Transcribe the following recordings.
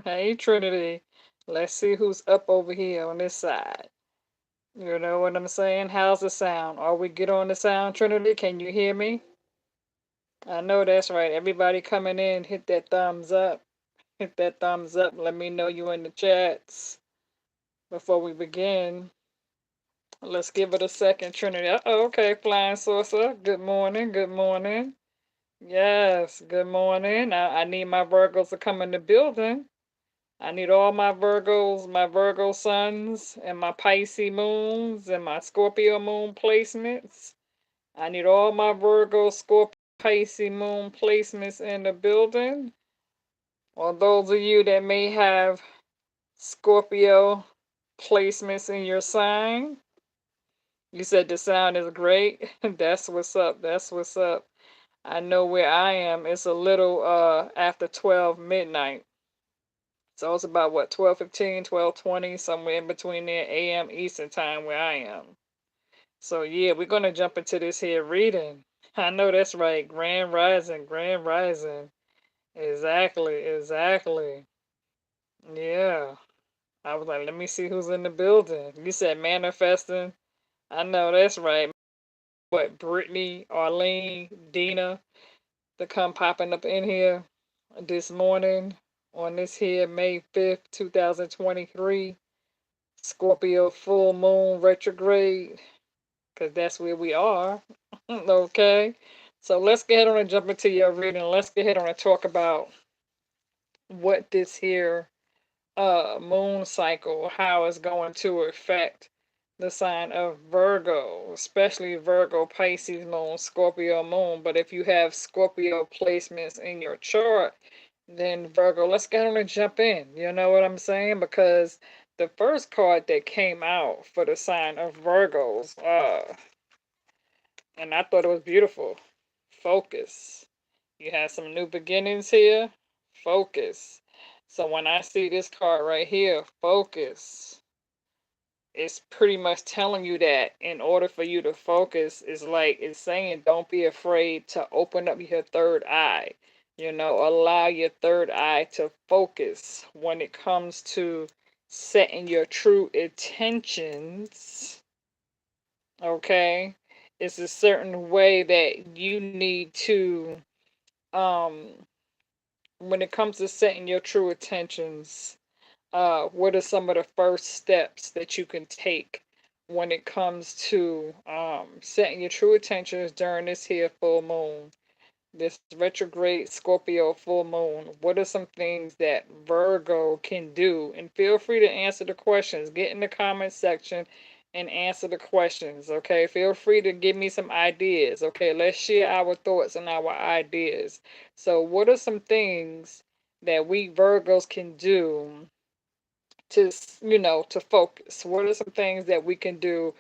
Hey, Trinity. Let's see who's up over here on this side. You know what I'm saying? How's the sound? Are we good on the sound, Trinity? Can you hear me? I know that's right. Everybody coming in, hit that thumbs up. Hit that thumbs up. Let me know you in the chats before we begin. Let's give it a second, Trinity. Uh-oh, okay, Flying Saucer. Good morning. Good morning. Yes, good morning. I need my Virgos to come in the building. I need all my Virgos, my Virgo suns, and my Pisces moons, and my Scorpio moon placements. I need all my Virgo, Scorpio, Pisces moon placements in the building. Or those of you that may have Scorpio placements in your sign. You said the sound is great. That's what's up. That's what's up. I know where I am. It's a little after 12 midnight. So it's about what, 12:15, 12:20, somewhere in between there, AM Eastern time where I am. So yeah, we're gonna jump into this here reading. I know that's right. Grand Rising, Grand Rising. Exactly, exactly. Yeah. I was like, let me see who's in the building. You said manifesting. I know that's right. What, Brittany, Arlene, Dina, to come popping up in here this morning on this here May 5th, 2023. Scorpio full moon retrograde, because that's where we are. Okay. So let's get ahead on and jump into your reading. Let's get ahead on and talk about what this here moon cycle, how it's going to affect the sign of Virgo, especially Virgo, Pisces moon, Scorpio moon. But if you have Scorpio placements in your chart, then Virgo, let's get on and jump in. You know what I'm saying? Because the first card that came out for the sign of Virgos, and I thought it was beautiful. Focus. You have some new beginnings here. Focus. So when I see this card right here, focus, it's pretty much telling you that in order for you to focus, is like it's saying don't be afraid to open up your third eye. You know, allow your third eye to focus when it comes to setting your true intentions. Okay, it's a certain way that you need to um when it comes to setting your true intentions, what are some of the first steps that you can take when it comes to setting your true intentions during this here full moon, this retrograde Scorpio full moon? What are some things that Virgo can do? And feel free to answer the questions. Get in the comment section and answer the questions. Okay, feel free to give me some ideas. Okay, let's share our thoughts and our ideas. So, what are some things that we Virgos can do to, to focus? What are some things that we can do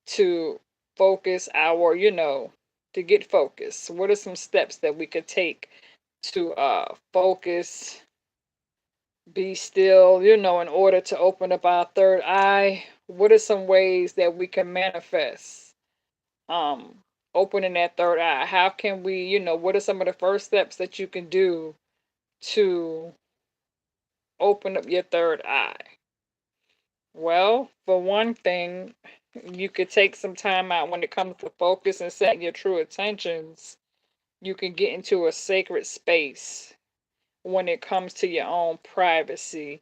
to focus our, to get focused? What are some steps that we could take to focus, be still, in order to open up our third eye? What are some ways that we can manifest um opening that third eye? How can we, what are some of the first steps that you can do to open up your third eye? Well, for one thing, you could take some time out when it comes to focus and setting your true intentions. You can get into a sacred space when it comes to your own privacy.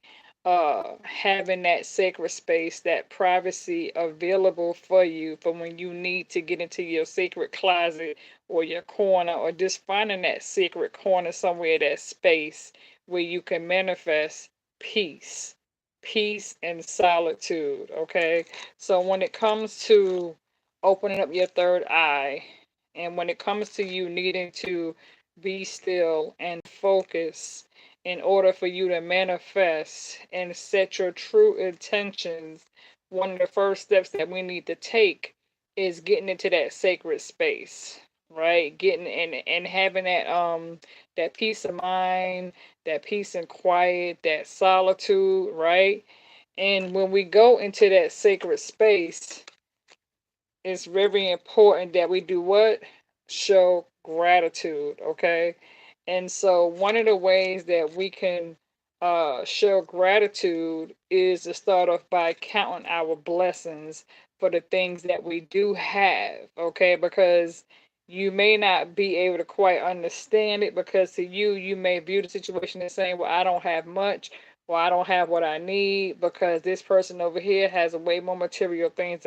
Having that sacred space, that privacy available for you for when you need to get into your secret closet or your corner, or just finding that secret corner somewhere, that space where you can manifest peace, peace and solitude. Okay, so when it comes to opening up your third eye, and when it comes to you needing to be still and focus in order for you to manifest and set your true intentions, one of the first steps that we need to take is getting into that sacred space, right? Getting in and having that peace of mind, that peace and quiet, that solitude, right? And when we go into that sacred space, it's very important that we do what? Show gratitude, okay? And so one of the ways that we can show gratitude is to start off by counting our blessings for the things that we do have, okay? Because you may not be able to quite understand it because to you, you may view the situation as saying, well, I don't have much, or I don't have what I need because this person over here has way more material things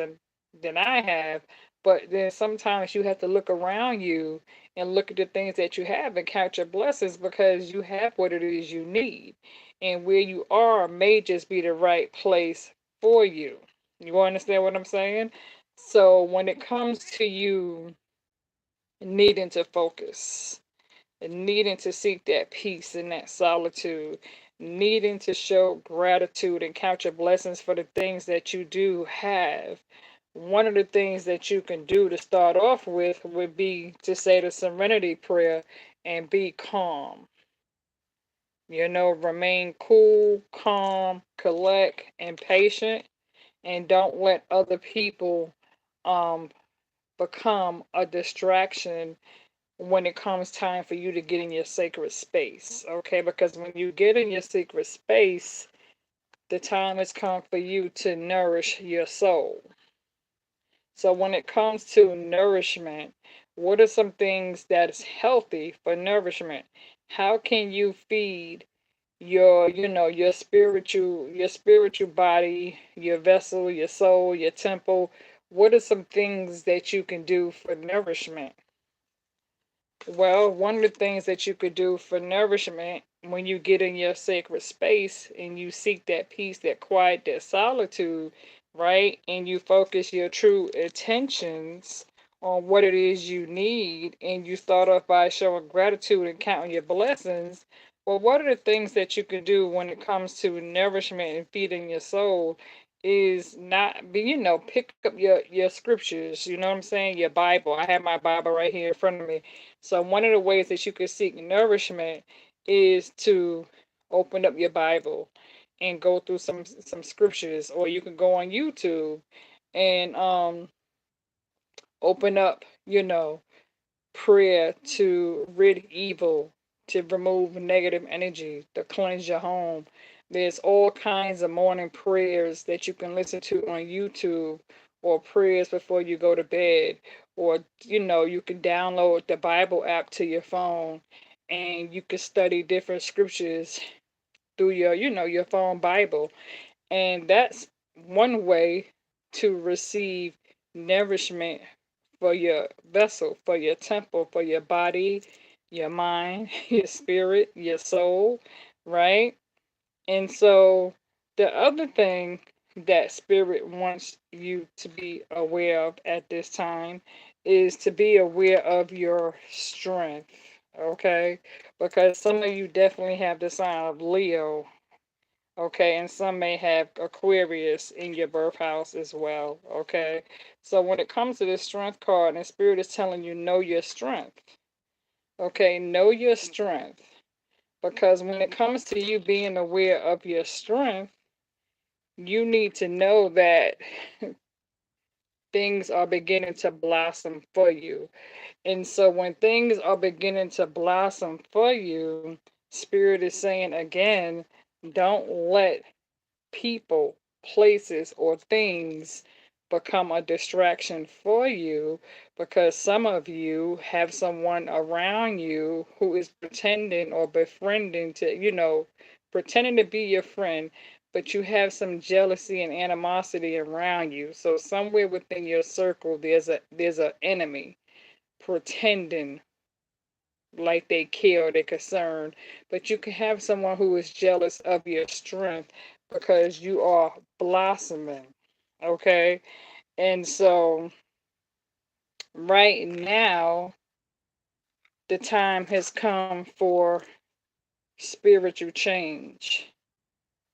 than I have. But then sometimes you have to look around you and look at the things that you have and count your blessings because you have what it is you need, and where you are may just be the right place for you. You understand what I'm saying? So when it comes to you needing to focus, needing to seek that peace and that solitude, needing to show gratitude and count your blessings for the things that you do have, one of the things that you can do to start off with would be to say the serenity prayer and be calm. Remain cool, calm, collect, and patient, and don't let other people um, become a distraction when it comes time for you to get in your sacred space. Okay, because when you get in your secret space, the time has come for you to nourish your soul. So when it comes to nourishment, what are some things that is healthy for nourishment? How can you feed your spiritual body, your vessel, your soul, your temple? What are some things that you can do for nourishment? Well, one of the things that you could do for nourishment when you get in your sacred space and you seek that peace, that quiet, that solitude, right? And you focus your true attentions on what it is you need, and you start off by showing gratitude and counting your blessings. Well, what are the things that you can do when it comes to nourishment and feeding your soul is not be, pick up your scriptures, you know what I'm saying? Your Bible. I have my Bible right here in front of me. So one of the ways that you can seek nourishment is to open up your Bible and go through some scriptures, or you can go on YouTube and open up, prayer to rid evil, to remove negative energy, to cleanse your home. There's all kinds of morning prayers that you can listen to on YouTube, or prayers before you go to bed, or you can download the Bible app to your phone and you can study different scriptures through your phone Bible. And that's one way to receive nourishment for your vessel, for your temple, for your body, your mind, your spirit, your soul, right? And so the other thing that spirit wants you to be aware of at this time is to be aware of your strength, okay? Because some of you definitely have the sign of Leo. Okay, and some may have Aquarius in your birth house as well. Okay, so when it comes to the strength card, and Spirit is telling you, know your strength. Okay, know your strength. Because when it comes to you being aware of your strength, you need to know that things are beginning to blossom for you. And so when things are beginning to blossom for you, Spirit is saying again, don't let people, places, or things become a distraction for you, because some of you have someone around you who is pretending or befriending to, pretending to be your friend, but you have some jealousy and animosity around you. So somewhere within your circle there's a enemy pretending like they care or they're concerned, but you can have someone who is jealous of your strength because you are blossoming. Okay, and so right now the time has come for spiritual change,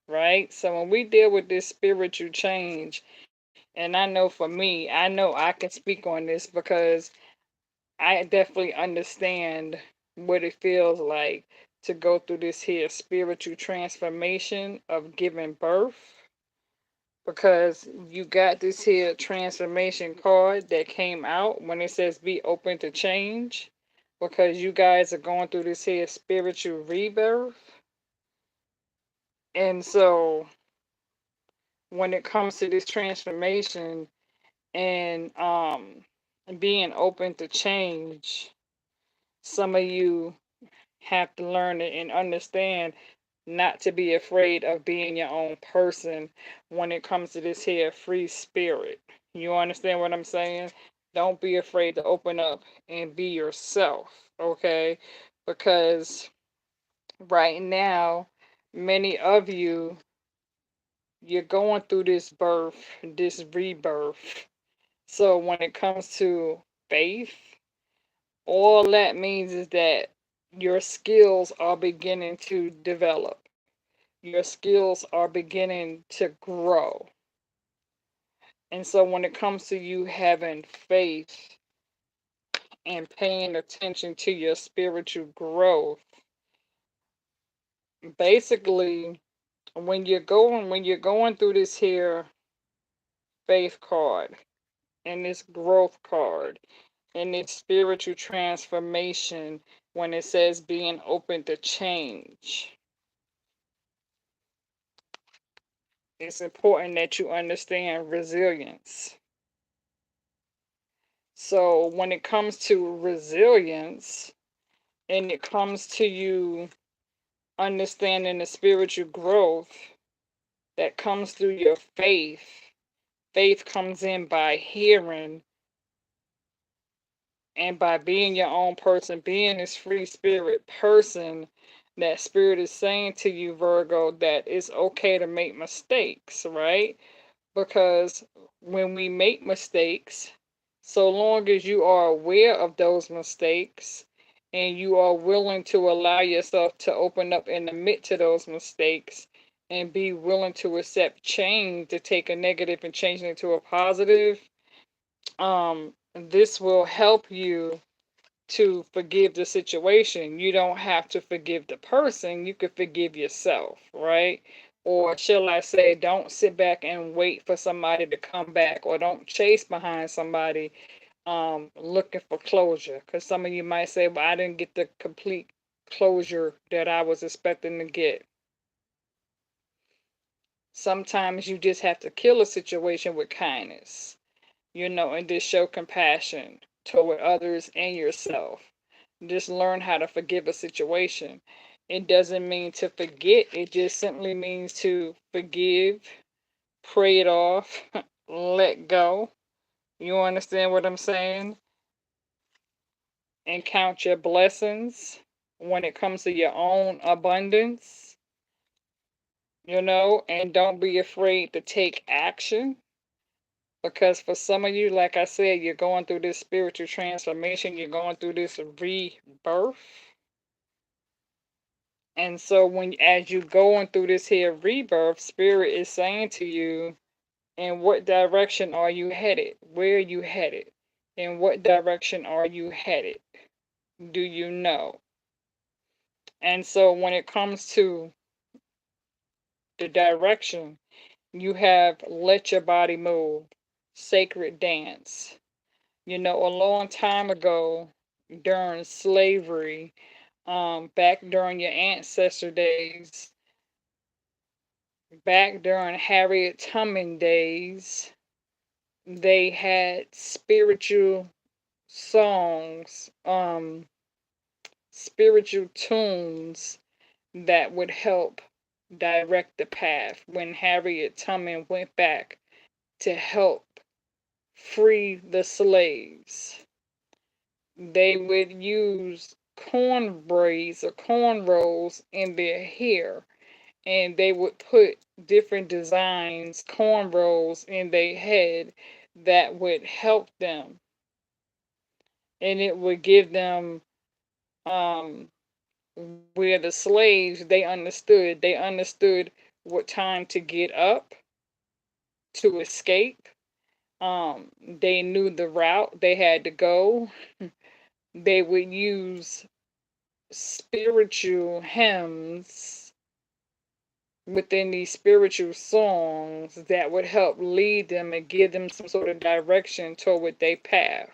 right? So when we deal with this spiritual change, and I know for me, I know I can speak on this because I definitely understand what it feels like to go through this here spiritual transformation of giving birth, because you got this here transformation card that came out when it says be open to change, because you guys are going through this here spiritual rebirth. And so when it comes to this transformation and being open to change, some of you have to learn it and understand not to be afraid of being your own person when it comes to this here free spirit. You understand what I'm saying? Don't be afraid to open up and be yourself, okay? Because right now, many of you, you're going through this birth, this rebirth. So when it comes to faith, all that means is that your skills are beginning to develop. Your skills are beginning to grow. And so when it comes to you having faith and paying attention to your spiritual growth, basically when you're going through this here faith card and this growth card and this spiritual transformation, when it says being open to change, it's important that you understand resilience. So when it comes to resilience and it comes to you understanding the spiritual growth that comes through your faith, faith comes in by hearing and by being your own person, being this free spirit person. That spirit is saying to you, Virgo, that it's okay to make mistakes, right? Because when we make mistakes, so long as you are aware of those mistakes and you are willing to allow yourself to open up and admit to those mistakes and be willing to accept change, to take a negative and change it into a positive, this will help you to forgive the situation. You don't have to forgive the person, you could forgive yourself, right? Or shall I say, don't sit back and wait for somebody to come back, or don't chase behind somebody looking for closure. Because some of you might say, well, I didn't get the complete closure that I was expecting to get. Sometimes you just have to kill a situation with kindness, and just show compassion toward others and yourself. Just learn how to forgive a situation. It doesn't mean to forget, it just simply means to forgive, pray it off, let go. You understand what I'm saying? And count your blessings when it comes to your own abundance, and don't be afraid to take action. Because for some of you, like I said, you're going through this spiritual transformation, you're going through this rebirth. And so as you going through this here rebirth, spirit is saying to you, in what direction are you headed? Where are you headed? In what direction are you headed? Do you know? And so when it comes to the direction, you have let your body move, sacred dance. A long time ago, during slavery, back during your ancestor days, back during Harriet Tubman days, they had spiritual songs, spiritual tunes that would help direct the path when Harriet Tubman went back to help free the slaves. They would use corn braids or cornrows in their hair, and they would put different designs, cornrows in their head that would help them, and it would give them um, where the slaves they understood what time to get up to escape. They knew the route they had to go. They would use spiritual hymns within these spiritual songs that would help lead them and give them some sort of direction toward their path.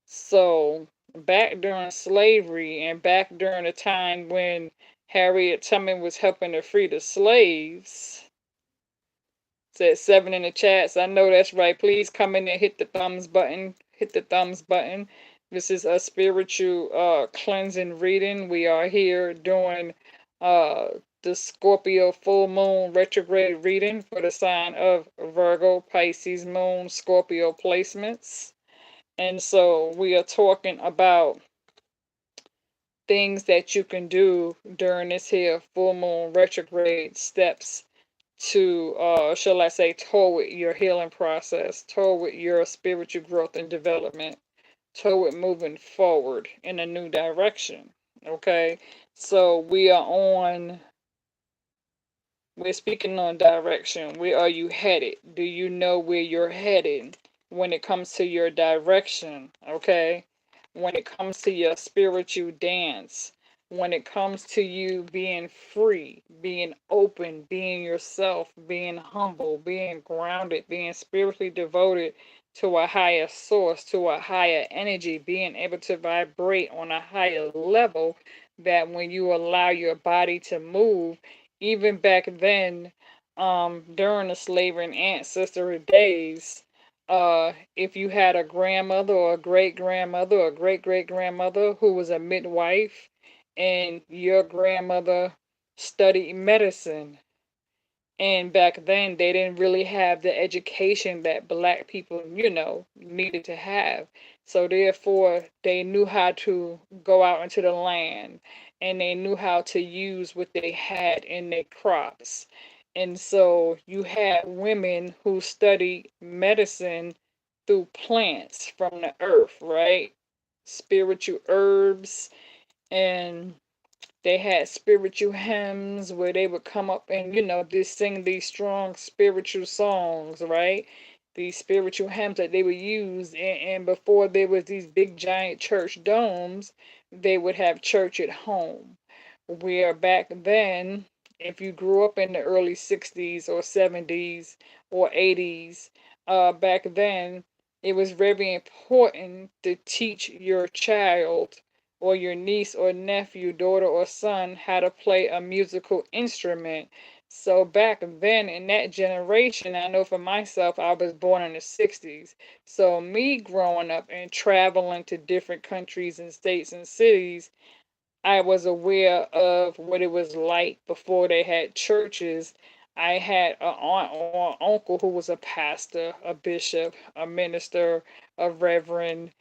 So back during slavery and back during a time when Harriet Tubman was helping to free the slaves. Said 7 in the chats. I know that's right. Please come in and hit the thumbs button. Hit the thumbs button. This is a spiritual cleansing reading. We are here doing the Scorpio full moon retrograde reading for the sign of Virgo, Pisces, moon, Scorpio placements. And so we are talking about things that you can do during this here full moon retrograde, steps to shall I say, toward your healing process, toward your spiritual growth and development, toward moving forward in a new direction. Okay, so we're speaking on direction. Where are you headed? Do you know where you're headed when it comes to your direction? Okay, when it comes to your spiritual dance, when it comes to you being free, being open, being yourself, being humble, being grounded, being spiritually devoted to a higher source, to a higher energy, being able to vibrate on a higher level, that when you allow your body to move, even back then, during the slavery and ancestral days, if you had a grandmother or a great grandmother or great great grandmother who was a midwife, and your grandmother studied medicine, and back then, they didn't really have the education that black people, needed to have. So therefore, they knew how to go out into the land, and they knew how to use what they had in their crops. And so you had women who studied medicine through plants from the earth, right? Spiritual herbs, and they had spiritual hymns where they would come up and, just sing these strong spiritual songs, right? These spiritual hymns that they would use. And before there was these big giant church domes, they would have church at home. Where back then, if you grew up in the early 60s or 70s or 80s, back then, it was very important to teach your child or your niece or nephew, daughter or son how to play a musical instrument. So back then in that generation, I know for myself, I was born in the 60s. So me growing up and traveling to different countries and states and cities, I was aware of what it was like before they had churches. I had an aunt or uncle who was a pastor, a bishop, a minister, a reverend,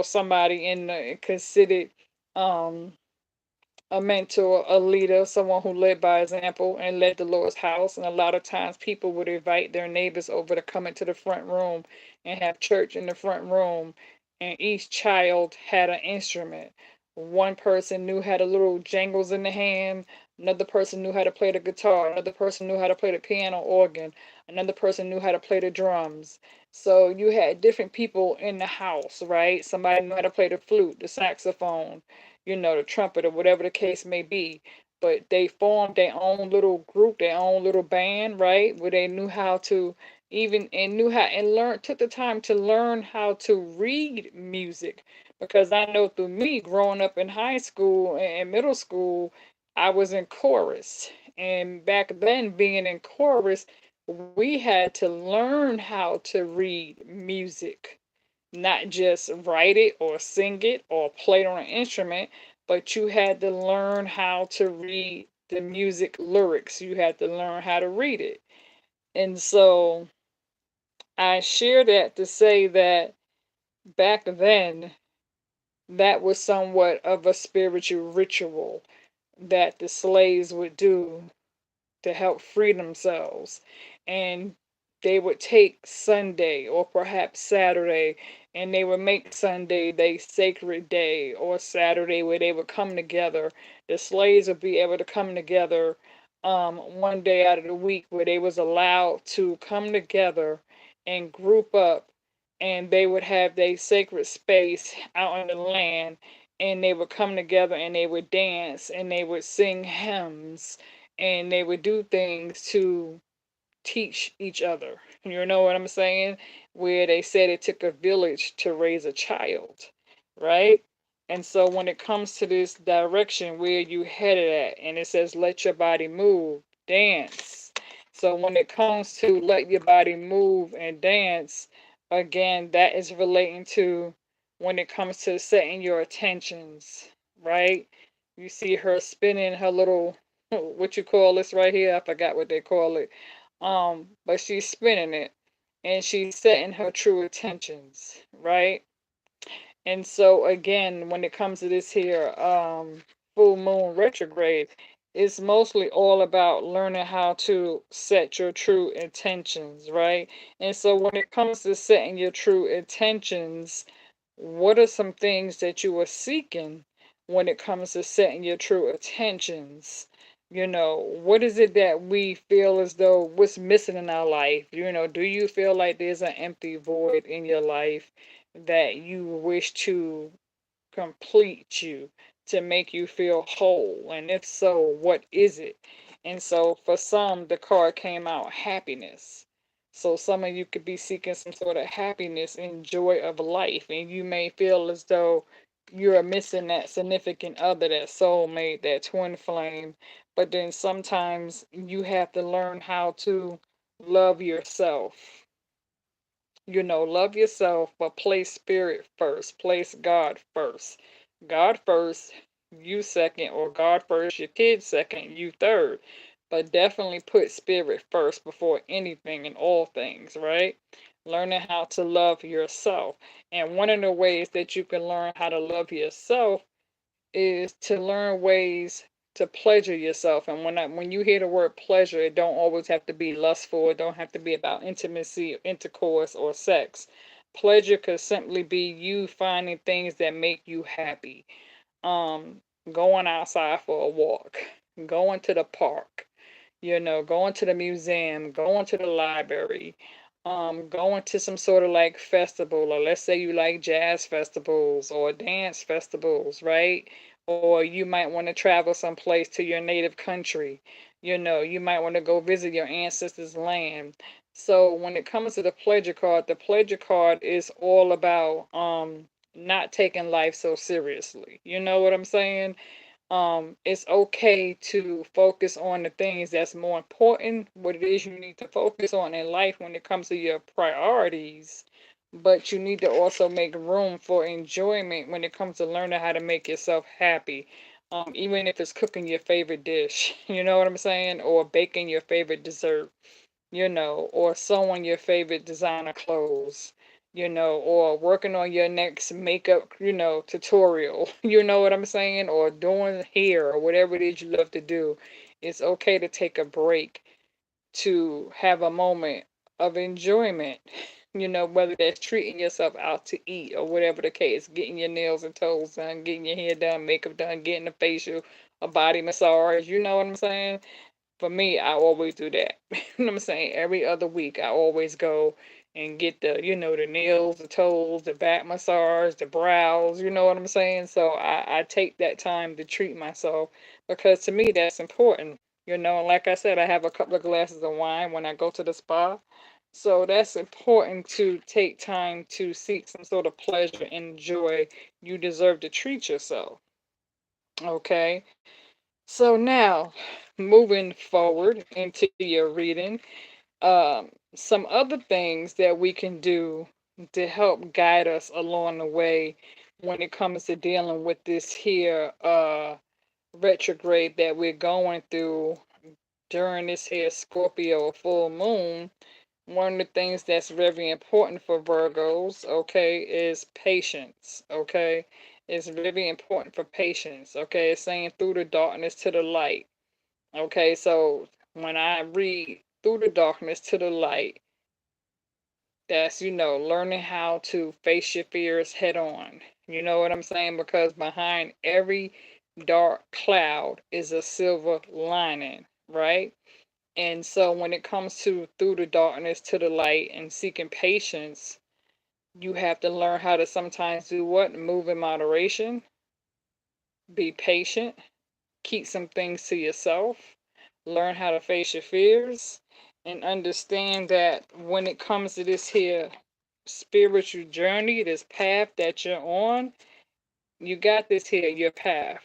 somebody in the considered um a mentor, a leader, someone who led by example and led the Lord's house. And a lot of times people would invite their neighbors over to come into the front room and have church in the front room. And each child had an instrument. One person knew how to little jangles in the hand. Another person knew how to play the guitar. Another person knew how to play the piano organ. Another person knew how to play the drums. So you had different people in the house, right? Somebody knew how to play the flute, the saxophone, the trumpet or whatever the case may be. But they formed their own little group, their own little band, right? Where they knew how to even and knew how and learn took the time to learn how to read music. Because I know through me growing up in high school and middle school, I was in chorus. And back then being in chorus, we had to learn how to read music, not just write it or sing it or play it on an instrument, but you had to learn how to read the music lyrics. You had to learn how to read it. And so I share that to say that back then, that was somewhat of a spiritual ritual that the slaves would do to help free themselves. And they would take Sunday or perhaps Saturday, and they would make Sunday their sacred day, or Saturday where they would come together. The slaves would be able to come together one day out of the week where they was allowed to come together and group up, and they would have their sacred space out on the land, and they would come together and they would dance and they would sing hymns and they would do things to teach each other. You know what I'm saying? Where they said it took a village to raise a child, right? And so when it comes to this direction where you headed at, and it says let your body move, dance. So when it comes to let your body move and dance, again, that is relating to when it comes to setting your intentions, right? You see her spinning her little what you call this right here, I forgot what they call it. But she's spinning it and she's setting her true intentions, right? And so again, when it comes to this here full moon retrograde, it's mostly all about learning how to set your true intentions, right? And so when it comes to setting your true intentions, what are some things that you are seeking when it comes to setting your true intentions? You know, what is it that we feel as though what's missing in our life? You know, do you feel like there's an empty void in your life that you wish to complete you, to make you feel whole? And if so, what is it? And so for some, the card came out happiness. So some of you could be seeking some sort of happiness and joy of life, and you may feel as though you're missing that significant other, that soulmate, that twin flame. But then sometimes you have to learn how to love yourself. You know, love yourself, but place spirit first, place God first. God first, you second, or God first, your kids second, you third. But definitely put spirit first before anything and all things, right? Learning how to love yourself. And one of the ways that you can learn how to love yourself is to learn ways to pleasure yourself. And when you hear the word pleasure, it don't always have to be lustful. It don't have to be about intimacy, intercourse, or sex. Pleasure could simply be you finding things that make you happy. Um, Going outside for a walk, going to the park, you know, going to the museum, going to the library, going to some sort of like festival, or let's say you like jazz festivals or dance festivals, right? Or you might want to travel someplace to your native country. You know, you might want to go visit your ancestors' land. So when it comes to the pleasure card is all about not taking life so seriously. You know what I'm saying? It's okay to focus on the things that's more important, what it is you need to focus on in life when it comes to your priorities. But you need to also make room for enjoyment when it comes to learning how to make yourself happy. Even if it's cooking your favorite dish, you know what I'm saying? Or baking your favorite dessert, you know, or sewing your favorite designer clothes, you know, or working on your next makeup, you know, tutorial, you know what I'm saying, or doing hair or whatever it is you love to do. It's okay to take a break, to have a moment of enjoyment, you know, whether that's treating yourself out to eat or whatever the case, getting your nails and toes done, getting your hair done, makeup done, getting a facial, a body massage, you know what I'm saying? For me, I always do that. You know what I'm saying? Every other week, I always go and get the, you know, the nails, the toes, the back massage, the brows, you know what I'm saying? So I take that time to treat myself because to me, that's important. You know, and like I said, I have a couple of glasses of wine when I go to the spa. So that's important to take time to seek some sort of pleasure and joy. You deserve to treat yourself. Okay. So now, moving forward into your reading, some other things that we can do to help guide us along the way when it comes to dealing with this here retrograde that we're going through during this here Scorpio full moon. One of the things that's very important for Virgos, okay, is patience, okay? It's very important for patience, okay? It's saying through the darkness to the light. Okay, so when I read through the darkness to the light, that's, you know, learning how to face your fears head on. You know what I'm saying? Because behind every dark cloud is a silver lining, right? And so when it comes to through the darkness to the light and seeking patience, you have to learn how to sometimes do what? Move in moderation, be patient, keep some things to yourself, learn how to face your fears, and understand that when it comes to this here spiritual journey, this path that you're on, You got this here, your path.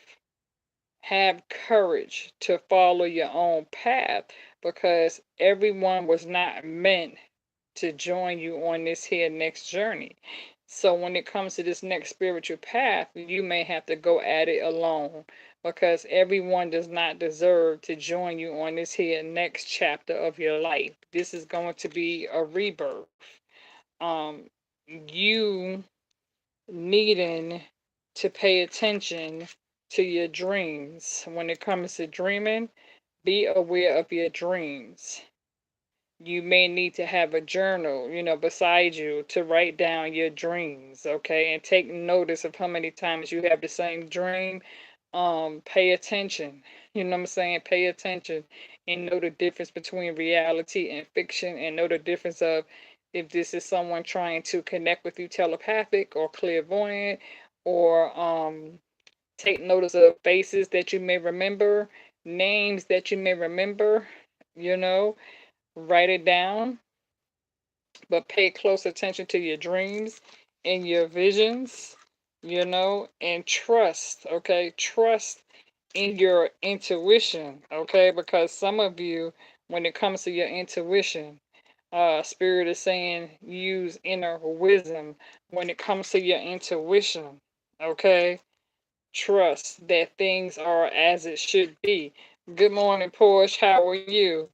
Have courage to follow your own path, because everyone was not meant to join you on this here next journey. So when it comes to this next spiritual path, you may have to go at it alone, because everyone does not deserve to join you on this here next chapter of your life. This is going to be a rebirth. You needing to pay attention to your dreams. When it comes to dreaming, be aware of your dreams. You may need to have a journal, beside you to write down your dreams, okay? And take notice of how many times you have the same dream. Pay attention. You know what I'm saying? Pay attention and know the difference between reality and fiction, and know the difference of if this is someone trying to connect with you telepathic or clairvoyant, or take notice of faces that you may remember, names that you may remember, you know, write it down, but pay close attention to your dreams and your visions, and trust, okay? Trust in your intuition, okay? Because some of you, when it comes to your intuition, Spirit is saying use inner wisdom when it comes to your intuition, okay? Trust that things are as it should be. Good morning, Porsche. How are you?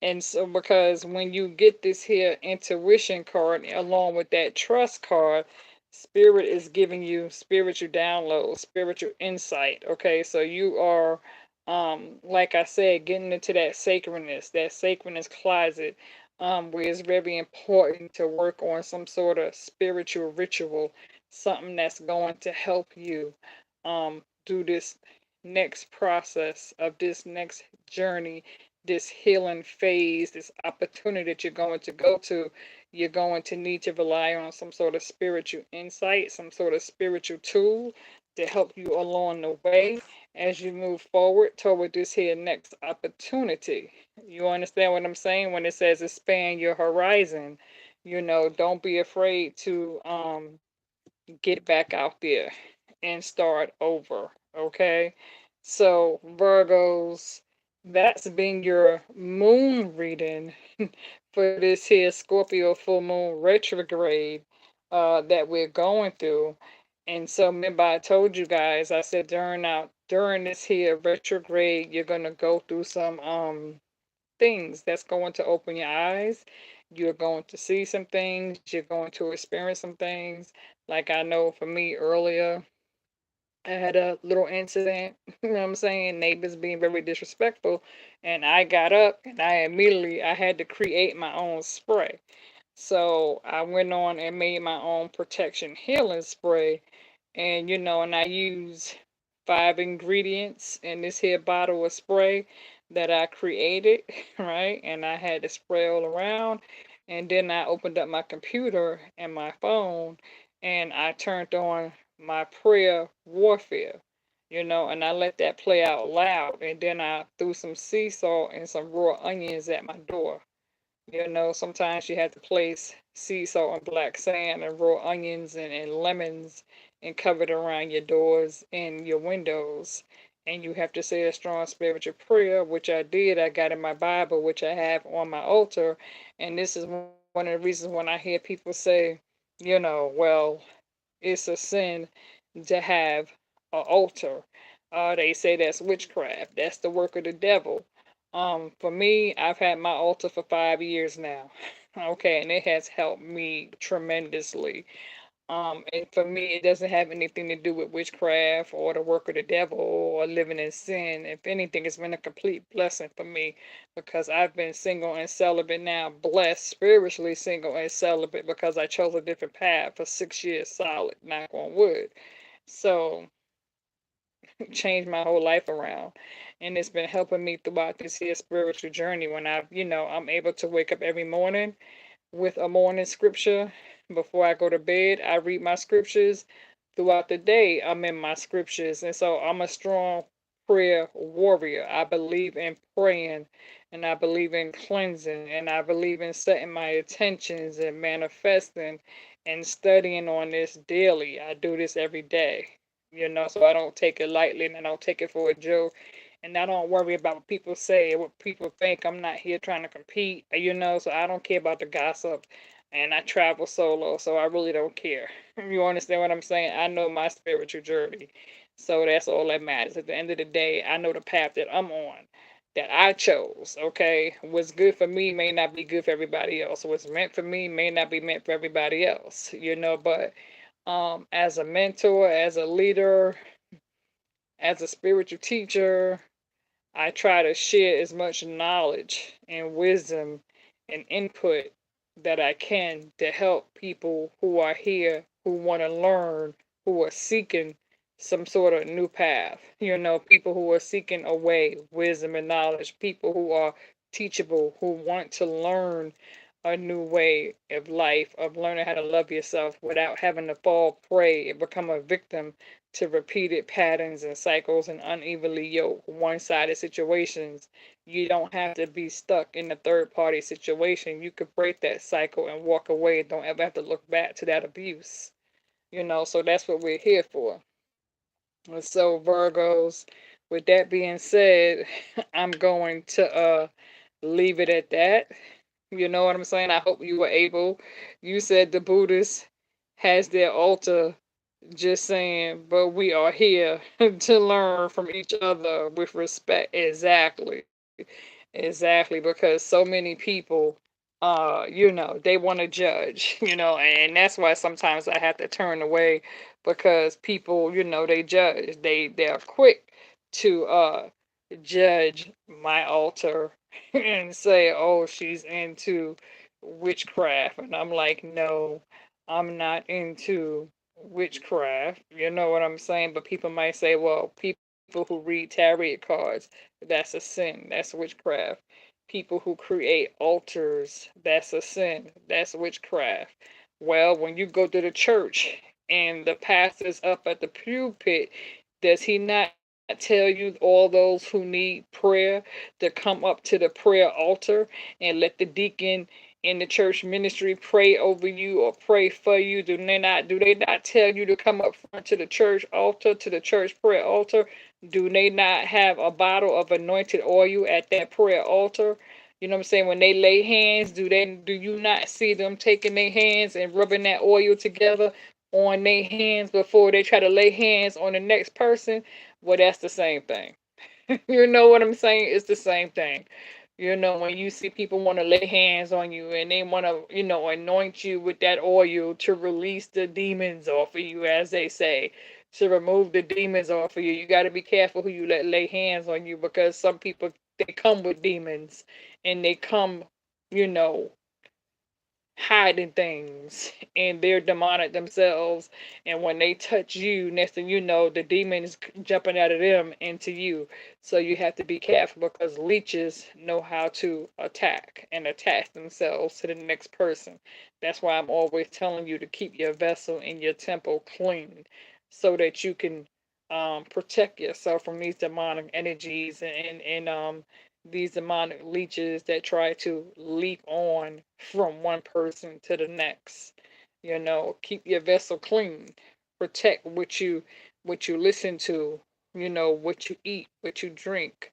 And so, because when you get this here intuition card along with that trust card, Spirit is giving you spiritual download, spiritual insight. Okay, so you are, like I said, getting into that sacredness closet, where it's very important to work on some sort of spiritual ritual, something that's going to help you do this next process of this next journey, this healing phase, this opportunity that you're going to go to. You're going to need to rely on some sort of spiritual insight, some sort of spiritual tool to help you along the way as you move forward toward this here next opportunity. You understand what I'm saying when it says expand your horizon? Don't be afraid to get back out there and start over. Okay. So, Virgos, that's been your moon reading for this here Scorpio full moon retrograde that we're going through. And so, remember, I told you guys, I said during this here retrograde, you're gonna go through some things that's going to open your eyes. You're going to see some things, you're going to experience some things. Like I know for me earlier, I had a little incident, you know what I'm saying? Neighbors being very disrespectful. And I got up and I had to create my own spray. So I went on and made my own protection healing spray. And I use 5 ingredients in this here bottle of spray that I created, right? And I had to spray all around. And then I opened up my computer and my phone and I turned on my prayer warfare, and I let that play out loud. And then I threw some sea salt and some raw onions at my door. Sometimes you have to place sea salt and black sand and raw onions and lemons and cover it around your doors and your windows. And you have to say a strong spiritual prayer, which I did. I got in my Bible, which I have on my altar. And this is one of the reasons when I hear people say, well, it's a sin to have an altar. They say that's witchcraft. That's the work of the devil. For me, I've had my altar for 5 years now. Okay, and it has helped me tremendously. And for me, it doesn't have anything to do with witchcraft or the work of the devil or living in sin. If anything, it's been a complete blessing for me because I've been single and celibate now, blessed, spiritually single and celibate because I chose a different path for 6 years solid, knock on wood. So, changed my whole life around. And it's been helping me throughout this here spiritual journey when I'm able to wake up every morning with a morning scripture. Before I go to bed, I read my scriptures. Throughout the day, I'm in my scriptures. And so I'm a strong prayer warrior. I believe in praying and I believe in cleansing and I believe in setting my intentions and manifesting and studying on this daily. I do this every day. so I don't take it lightly and I don't take it for a joke. And I don't worry about what people say, what people think. I'm not here trying to compete, so I don't care about the gossip. And I travel solo, so I really don't care. You understand what I'm saying? I know my spiritual journey. So that's all that matters. At the end of the day, I know the path that I'm on, that I chose, okay? What's good for me may not be good for everybody else. What's meant for me may not be meant for everybody else, but as a mentor, as a leader, as a spiritual teacher, I try to share as much knowledge and wisdom and input that I can to help people who are here, who want to learn, who are seeking some sort of new path. People who are seeking a way, wisdom and knowledge, people who are teachable, who want to learn a new way of life, of learning how to love yourself without having to fall prey and become a victim to repeated patterns and cycles and unevenly yoked one-sided situations. You don't have to be stuck in a third-party situation. You could break that cycle and walk away and don't ever have to look back to that abuse. So that's what we're here for. And so Virgos, with that being said, I'm going to leave it at that. You know what I'm saying? I hope you were able. You said the Buddhist has their altar, just saying, but we are here to learn from each other with respect. Exactly. Exactly. Because so many people, they want to judge, and that's why sometimes I have to turn away because people, they judge. They're quick to judge my altar and say, oh, she's into witchcraft. And I'm like, no, I'm not into witchcraft. You know what I'm saying? But people might say, well, people who read tarot cards, that's a sin. That's witchcraft. People who create altars, that's a sin. That's witchcraft. Well, when you go to the church and the pastor's up at the pulpit, does he not tell you all those who need prayer to come up to the prayer altar and let the deacon in the church ministry pray over you or pray for you? Do they not tell you to come up front to the church altar, to the church prayer altar? Do they not have a bottle of anointed oil at that prayer altar? You know what I'm saying? When they lay hands, do you not see them taking their hands and rubbing that oil together on their hands before they try to lay hands on the next person? Well, that's the same thing. You know what I'm saying? It's the same thing. When you see people want to lay hands on you and they want to, anoint you with that oil to release the demons off of you, as they say, to remove the demons off of you, you got to be careful who you let lay hands on you because some people, they come with demons and they come, you know, hiding things and they're demonic themselves, and when they touch you, next thing you know, the demon is jumping out of them into you. So you have to be careful because leeches know how to attack and attach themselves to the next person. That's why I'm always telling you to keep your vessel and your temple clean so that you can protect yourself from these demonic energies and these demonic leeches that try to leap on from one person to the next. Keep your vessel clean. Protect what you listen to, what you eat, what you drink.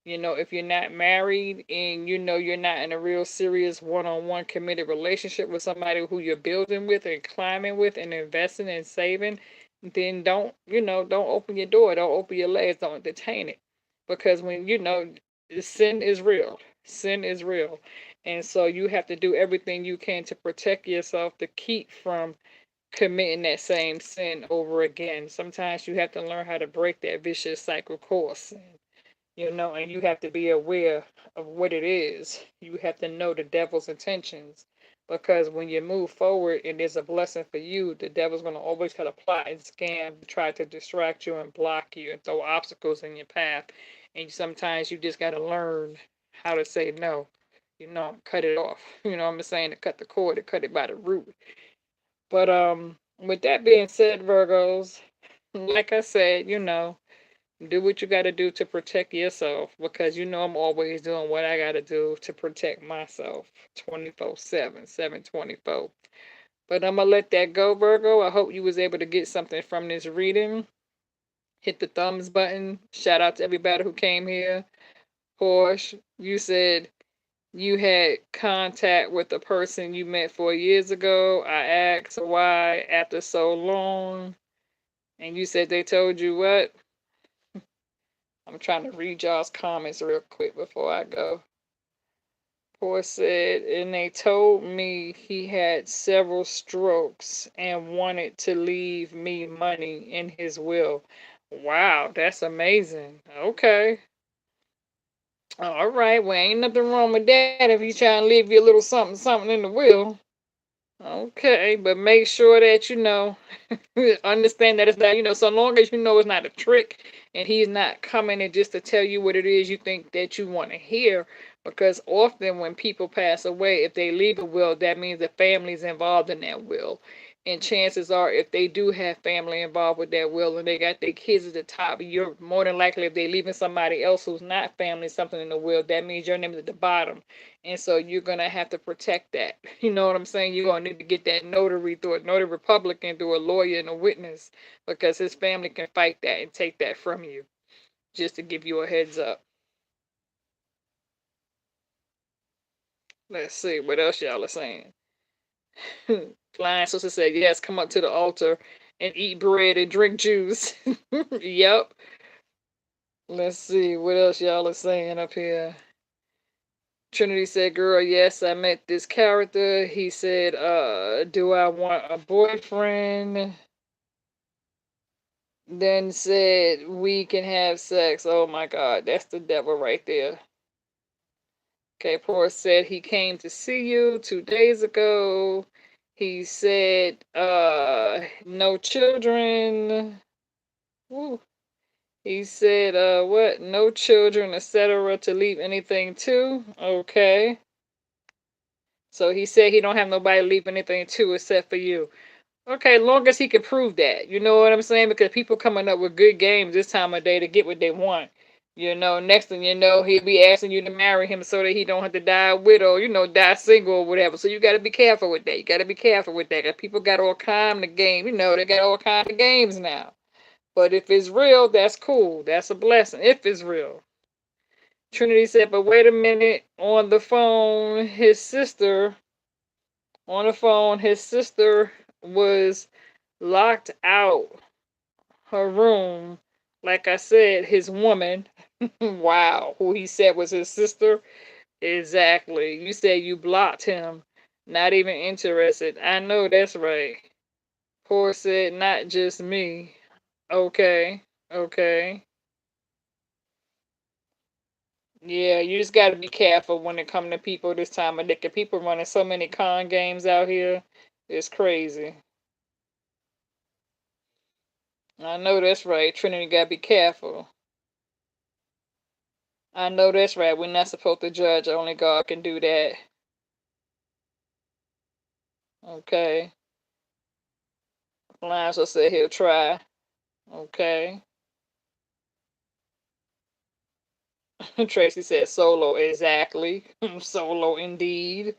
If you're not married and you're not in a real serious one-on-one committed relationship with somebody who you're building with and climbing with and investing and saving, then don't open your door, don't open your legs, don't entertain it. Because when sin is real. Sin is real. And so you have to do everything you can to protect yourself to keep from committing that same sin over again. Sometimes you have to learn how to break that vicious cycle course. And you have to be aware of what it is. You have to know the devil's intentions. Because when you move forward and there's a blessing for you, the devil's going to always try to plot and scam to try to distract you and block you and throw obstacles in your path. And sometimes you just got to learn how to say no. Cut it off. You know what I'm saying? To cut the cord, to cut it by the root. But with that being said, Virgos, like I said, do what you got to do to protect yourself because I'm always doing what I got to do to protect myself 24/7, 7/24. But I'm going to let that go, Virgo. I hope you was able to get something from this reading. Hit the thumbs button. Shout out to everybody who came here. Porsche, you said you had contact with the person you met 4 years ago. I asked why after so long. And you said they told you what? I'm trying to read y'all's comments real quick before I go. Poor said, and they told me he had several strokes and wanted to leave me money in his will. Wow, that's amazing. Okay. All right. Well, ain't nothing wrong with that if he's trying to leave you a little something, something in the will. Okay, but make sure that understand that it's not, so long as you know it's not a trick and he's not coming in just to tell you what it is you think that you want to hear. Because often when people pass away, if they leave a will, that means the family's involved in that will. And chances are, if they do have family involved with that will and they got their kids at the top, you're more than likely, if they're leaving somebody else who's not family something in the will, that means your name is at the bottom. And so you're going to have to protect that. You know what I'm saying? You're going to need to get that notary through a notary Republican, through a lawyer and a witness, because his family can fight that and take that from you. Just to give you a heads up. Let's see what else y'all are saying. Flying sister said, yes, come up to the altar and eat bread and drink juice. Yep. Let's see what else y'all are saying up here. Trinity said, girl, yes, I met this character. He said, do I want a boyfriend? Then said, we can have sex. Oh my God, that's the devil right there. Okay, Poor said he came to see you 2 days ago. He said, no children. Woo. He said, what? No children, etc. to leave anything to. Okay. So he said he don't have nobody to leave anything to except for you. Okay, long as he can prove that. You know what I'm saying? Because people coming up with good games this time of day to get what they want. Next thing you know, he'll be asking you to marry him so that he don't have to die a widow, die single or whatever. So you got to be careful with that. You got to be careful with that. Because people got all kind of game. They got all kind of games now. But if it's real, that's cool. That's a blessing. If it's real. Trinity said, but wait a minute. On the phone, his sister was locked out her room. Like I said, his woman. Wow. Who he said was his sister. Exactly. You said you blocked him. Not even interested. I know that's right. Poor said, not just me. Okay. Okay. Yeah, you just got to be careful when it comes to people this time of day. People running so many con games out here. It's crazy. I know that's right. Trinity got to be careful. I know that's right. We're not supposed to judge. Only God can do that. Okay. Lonzo said he'll try. Okay. Tracy said solo. Exactly. Solo indeed.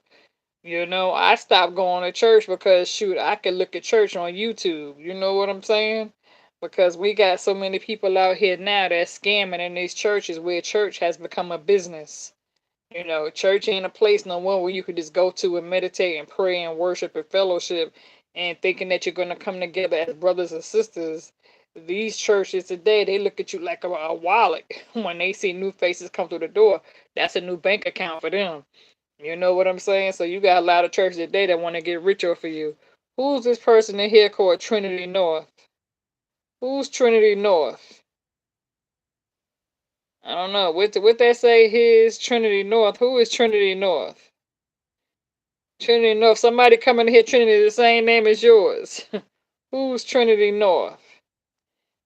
I stopped going to church because, shoot, I could look at church on YouTube. You know what I'm saying? Because we got so many people out here now that's scamming in these churches where church has become a business. Church ain't a place no more where you could just go to and meditate and pray and worship and fellowship and thinking that you're going to come together as brothers and sisters. These churches today, they look at you like a wallet. When they see new faces come through the door, that's a new bank account for them. You know what I'm saying? So you got a lot of churches today that want to get richer for you. Who's this person in here called Trinity North? Who's Trinity North? I don't know. What they say here's Trinity North. Who is Trinity North? Trinity North. Somebody coming here, Trinity, the same name as yours. Who's Trinity North?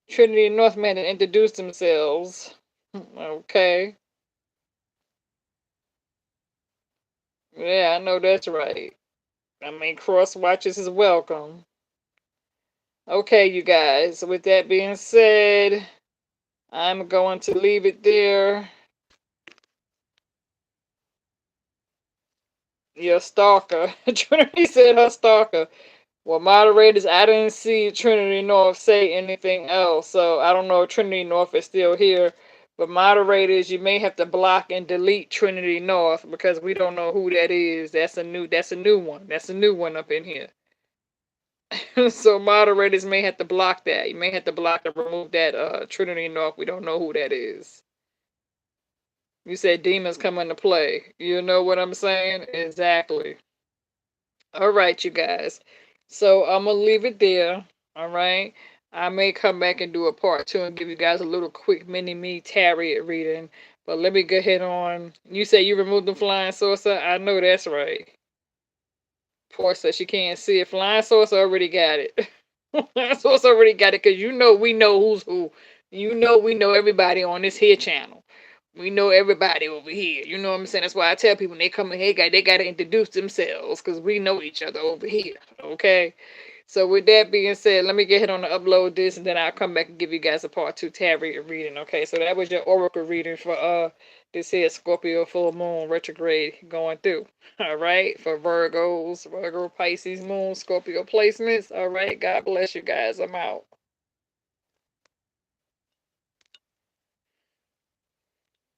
Trinity North man that introduced themselves. Okay. Yeah, I know that's right. I mean, cross watches is welcome. Okay, you guys. With that being said, I'm going to leave it there. Your stalker. Trinity said her stalker. Well, moderators, I didn't see Trinity North say anything else, so I don't know if Trinity North is still here. But moderators, you may have to block and delete Trinity North because we don't know who that is. That's a new one. That's a new one up in here. So moderators may have to block that. You may have to block and remove that Trinity North. We don't know who that is. You said demons come into play. You know what I'm saying? Exactly. All right, you guys. So I'm gonna leave it there. All right. I may come back and do a part two and give you guys a little quick mini me tarot reading. But let me go ahead on. You say you removed the flying saucer? I know that's right. Poor says she can't see it. Flying saucer already got it. Flying saucer already got it because you know we know who's who. You know we know everybody on this here channel. We know everybody over here. You know what I'm saying? That's why I tell people when they come in here, they got to introduce themselves because we know each other over here. Okay? So with that being said, let me get ahead on to upload this and then I'll come back and give you guys a part two tarot reading. Okay? So that was your oracle reading for this here Scorpio full moon retrograde going through. All right? For Virgos, Virgo, Pisces, moon, Scorpio placements. All right? God bless you guys. I'm out.